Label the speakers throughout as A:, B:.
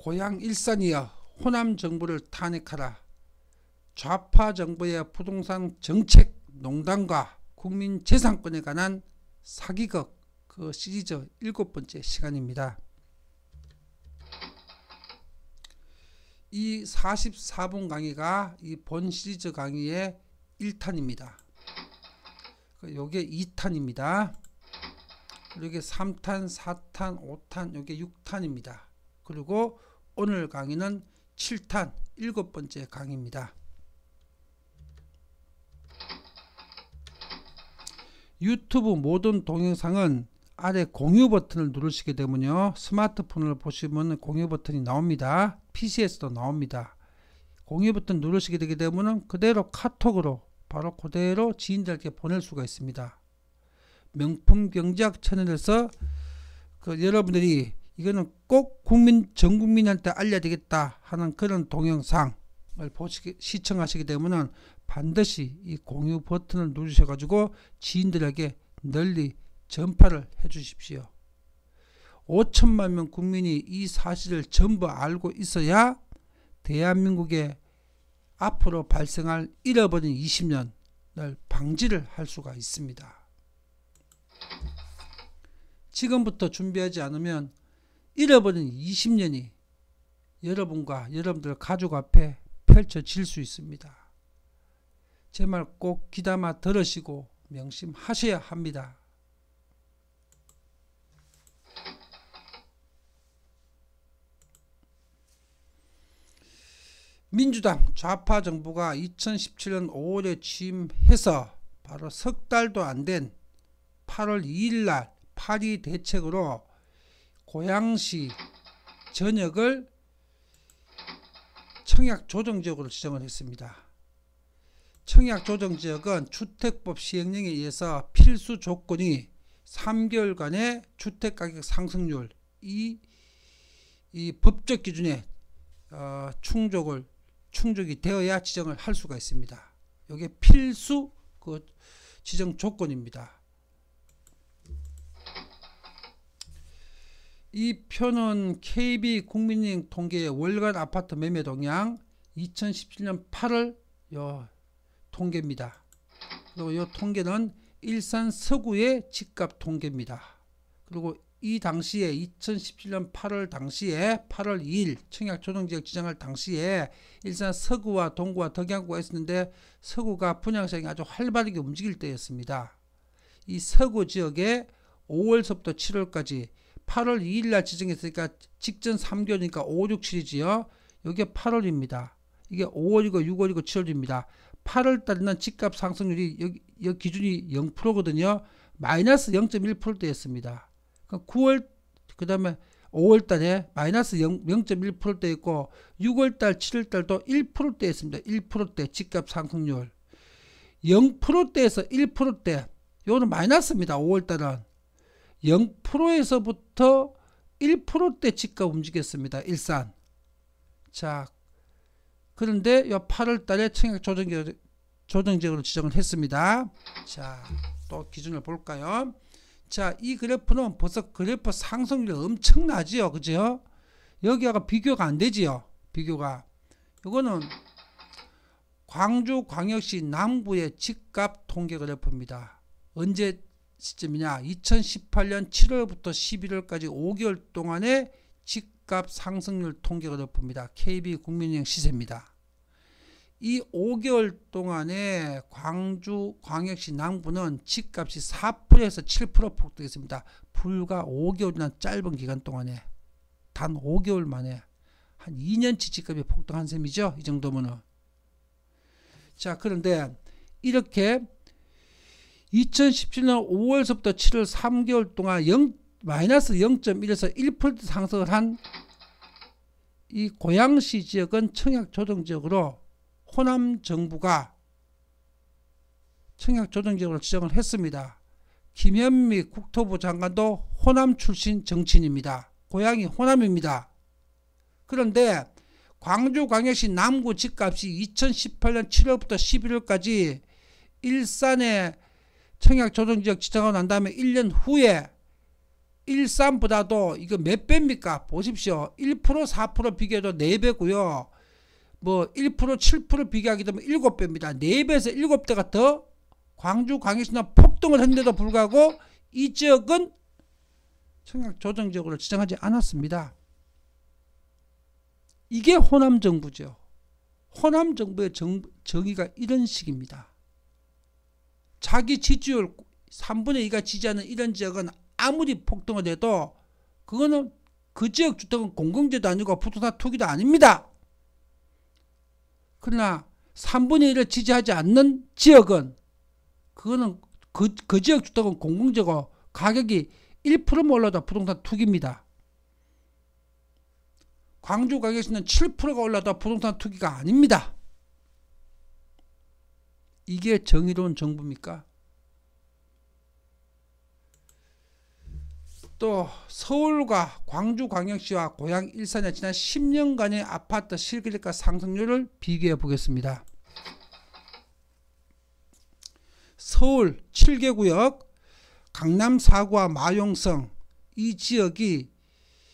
A: 고향 일산이여 호남 정부를 탄핵하라. 좌파 정부의 부동산 정책 농단과 국민 재산권에 관한 사기극 그 시리즈 7번째 시간입니다. 이 44분 강의가 이 본 시리즈 강의의 1탄입니다. 요게 2탄입니다. 그리고 이게 3탄, 4탄, 5탄, 요게 6탄입니다. 그리고 오늘 강의는 7탄 7번째 강의입니다. 유튜브 모든 동영상은 아래 공유 버튼을 누르시게 되면요, 스마트폰을 보시면 공유 버튼이 나옵니다. PC에서도 나옵니다. 공유 버튼 누르시게 되게 되면 그대로 카톡으로 바로 그대로 지인들에게 보낼 수가 있습니다. 명품 경제학 채널에서 여러분들이 이거는 꼭 전 국민한테 알려야 되겠다 하는 그런 동영상을 시청하시게 되면은 반드시 이 공유 버튼을 누르셔 가지고 지인들에게 널리 전파를 해 주십시오. 5천만 명 국민이 이 사실을 전부 알고 있어야 대한민국에 앞으로 발생할 잃어버린 20년을 방지를 할 수가 있습니다. 지금부터 준비하지 않으면 잃어버린 20년이 여러분과 여러분들 가족 앞에 펼쳐질 수 있습니다. 제 말 꼭 귀담아 들으시고 명심하셔야 합니다. 민주당 좌파 정부가 2017년 5월에 취임해서 바로 석 달도 안 된 8월 2일 날 파리 대책으로 고양시 전역을 청약조정지역으로 지정을 했습니다. 청약조정지역은 주택법 시행령에 의해서 필수 조건이 3개월간의 주택가격 상승률 이 법적 기준에 충족이 되어야 지정을 할 수가 있습니다. 이게 필수 지정 조건입니다. 이 표는 KB 국민은행 통계의 월간 아파트 매매 동향 2017년 8월 통계입니다. 그리고 이 통계는 일산 서구의 집값 통계입니다. 그리고 이 당시에 2017년 8월 당시에 8월 2일 청약조정지역 지정할 당시에 일산 서구와 동구와 덕양구가 있었는데 서구가 분양시장이 아주 활발하게 움직일 때였습니다. 이 서구 지역에 5월서부터 7월까지 8월 2일 날 지정했으니까 직전 3개월이니까 5, 6, 7이지요. 이게 8월입니다. 이게 5월이고 6월이고 7월입니다. 8월 달에는 집값 상승률이 여기 기준이 0%거든요. 마이너스 0.1%대였습니다. 9월 그 다음에 5월 달에 마이너스 0.1%대 있고 6월 달 7월 달도 1%대였습니다. 1%대 집값 상승률 0%대에서 1%대 요거는 마이너스입니다. 5월 달은 0%에서부터 1%대 집값 움직였습니다. 일산. 자, 그런데 요 8월 달에 청약 조정지역으로 지정을 했습니다. 자, 또 기준을 볼까요? 자, 이 그래프는 벌써 그래프 상승률이 엄청나지요. 그죠? 여기가 비교가 안 되지요. 비교가. 이거는 광주광역시 남부의 집값 통계 그래프입니다. 언제 시점이냐? 2018년 7월부터 11월까지 5개월 동안의 집값 상승률 통계 그래프입니다. KB 국민은행 시세입니다. 이 5개월 동안에 광주광역시 남부는 집값이 4%에서 7% 폭등했습니다. 불과 5개월이나 짧은 기간 동안에 단 5개월 만에 한 2년치 집값이 폭등한 셈이죠. 이 정도면은. 자, 그런데 이렇게 2017년 5월서부터 7월 3개월 동안 마이너스 0.1에서 1% 상승을 한 이 고양시 지역은 청약조정지역으로 호남 정부가 청약조정지역으로 지정을 했습니다. 김현미 국토부 장관도 호남 출신 정치인입니다. 고향이 호남입니다. 그런데 광주광역시 남구 집값이 2018년 7월부터 11월까지 일산에 청약조정지역 지정하고 난 다음에 1년 후에 일산보다도 이거 몇 배입니까? 보십시오. 1% 4% 비교해도 4배고요. 뭐 1% 7% 비교하게 되면 7배입니다. 4배에서 7배가 더 광주 광역시는 폭등을 했는데도 불구하고 이 지역은 청약 조정지역으로 지정하지 않았습니다. 이게 호남 정부죠. 호남 정부의 정의가 이런 식입니다. 자기 지지율 3분의 2가 지지하는 이런 지역은 아무리 폭등을 해도 그거는 그 지역 주택은 공공재도 아니고 부동산 투기도 아닙니다. 그러나 3분의 1을 지지하지 않는 지역은 그거는 그 지역 주택은 공공재고 가격이 1%만 올라도 부동산 투기입니다. 광주광역시는 7%가 올라도 부동산 투기가 아닙니다. 이게 정의로운 정부입니까? 또 서울과 광주광역시와 고향 일산의 지난 10년간의 아파트 실거래가 상승률을 비교해 보겠습니다. 서울 7개구역, 강남 4구와 마용성 이 지역이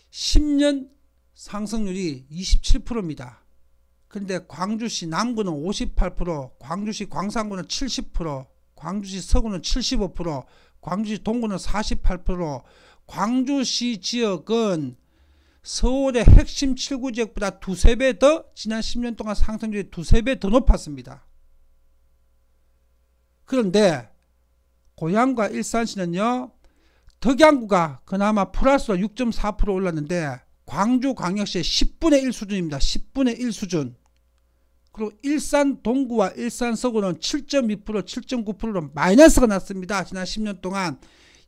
A: 10년 상승률이 27%입니다. 그런데 광주시 남구는 58%, 광주시 광산구는 70%, 광주시 서구는 75%, 광주시 동구는 48%, 광주시 지역은 서울의 핵심 7구 지역보다 2~3배 더 지난 10년 동안 상승률이 2~3배 더 높았습니다. 그런데 고양과 일산시는요, 덕양구가 그나마 플러스로 6.4% 올랐는데 광주광역시의 10분의 1 수준입니다. 10분의 1 수준. 그리고 일산 동구와 일산 서구는 7.2%, 7.9%로 마이너스가 났습니다. 지난 10년 동안.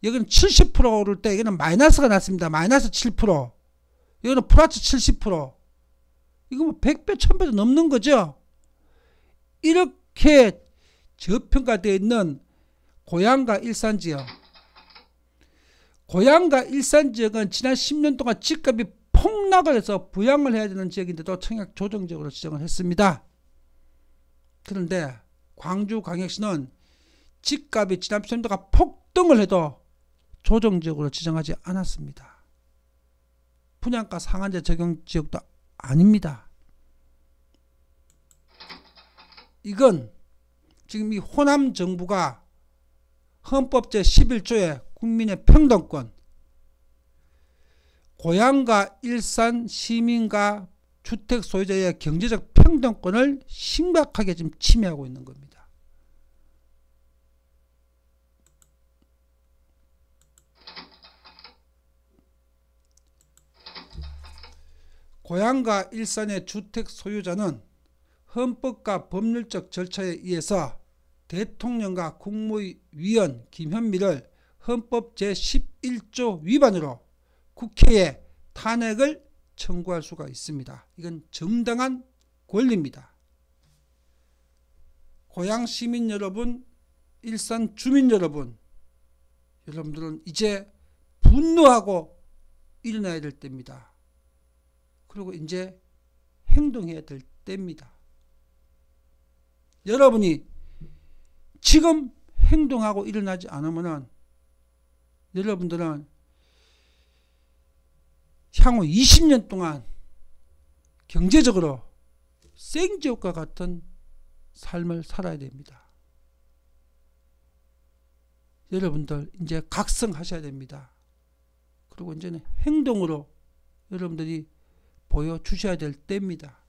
A: 여기는 70%가 오를 때 여기는 마이너스가 났습니다. 마이너스 7%. 여기는 플러스 70%. 이거 뭐 100배, 1000배도 넘는 거죠. 이렇게 저평가되어 있는 고양과 일산 지역. 고양과 일산 지역은 지난 10년 동안 집값이 폭락을 해서 부양을 해야 되는 지역인데도 청약 조정지역으로 지정을 했습니다. 그런데 광주광역시는 집값이 지난 10년 동안 폭등을 해도 조정지역으로 지정하지 않았습니다. 분양가 상한제 적용 지역도 아닙니다. 이건 지금 이 호남 정부가 헌법 제11조에 국민의 평등권, 고향과 일산 시민과 주택 소유자의 경제적 평등권을 심각하게 지금 침해하고 있는 겁니다. 고향과 일산의 주택 소유자는 헌법과 법률적 절차에 의해서 대통령과 국무위원 김현미를 헌법 제11조 위반으로 국회에 탄핵을 청구할 수가 있습니다. 이건 정당한 권리입니다. 고향 시민 여러분, 일산 주민 여러분, 여러분들은 이제 분노하고 일어나야 될 때입니다. 그리고 이제 행동해야 될 때입니다. 여러분이 지금 행동하고 일어나지 않으면 여러분들은 향후 20년 동안 경제적으로 생지옥과 같은 삶을 살아야 됩니다. 여러분들 이제 각성하셔야 됩니다. 그리고 이제는 행동으로 여러분들이 보여주셔야 될 때입니다.